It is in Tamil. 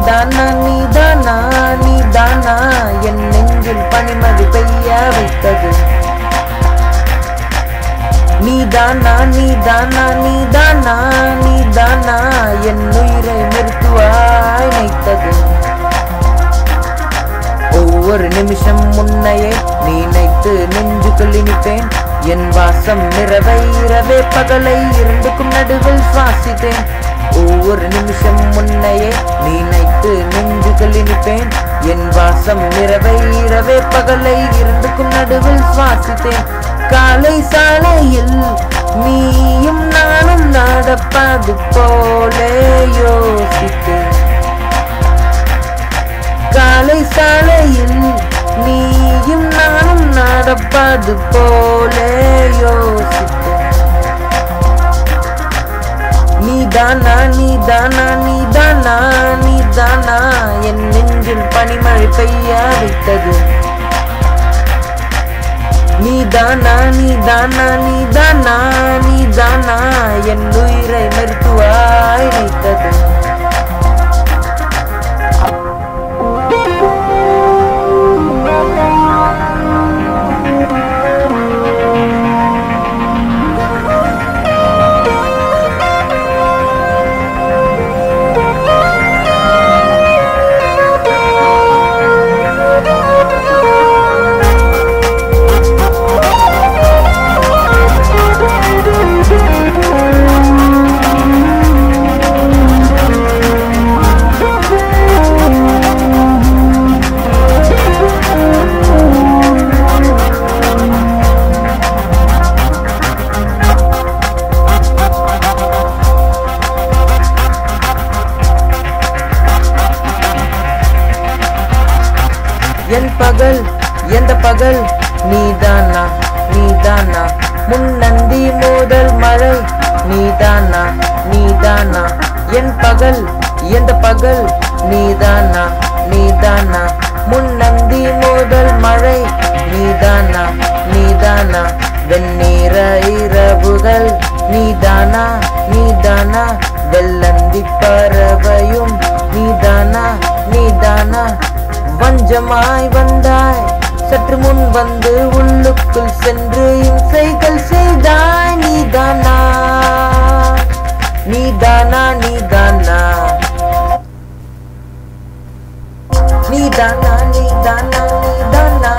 நீதானா நீதானா நீதானா என் நெஞ்சில் பனிமழை பெய்ய வைத்தது. நீதானா நீதானா நீதானா நீதானா என் உயிரை மருத்துவாய் வைத்தது. ஒவ்வொரு நிமிஷம் முன்னையே நினைத்து நெஞ்சுக்குள் இனிப்பேன். என் வாசம் இரவை இரவே பகலை இரண்டுக்கும் நடுவில் சுவாசித்தேன். ஒவ்வொரு நிமிஷம் முன்னையே நினைத்து நெஞ்சுக்குள் இனிப்பேன். என் வாசம் இரவை இரவே பகலை இரண்டுக்கும் நடுவில் சுவாசித்தேன். காலை சாலையில் நீயும் நானும் நடப்பது போலே யோசித்தேன். காலை சாலையில் நீயும் நானும் நடப்பது போலே யோசித்தேன். நீதானா நீதானா நீதானா நீதானா என் நெஞ்சில் பனிமழை பெய்ய வைத்தது. நீதானா நீதானா நீதானா நீதானா என் உயிரை மருத்துவாய் வைத்தது. என் பகல் எந்த பகல் நீதானா நீதானா முன்னந்தி முதல் மழை நீதானா நீதானா என் பகல் எந்த பகல் நீதானா நீதானா முன்னந்தி முதல் மழை நீதானா நீதானா வெண்ணீர இரவுகள் நீதானா நீதானா வெள்ளந்தி பறவையும் நீதானா நீதானா வஞ்சமாய் வந்தாய் சற்று முன் வந்து உள்ளுக்குள் சென்று இம்சைகள் செய்தாய். நீதானா நீதானா நீதானா நீதானா நீதானா நீதானா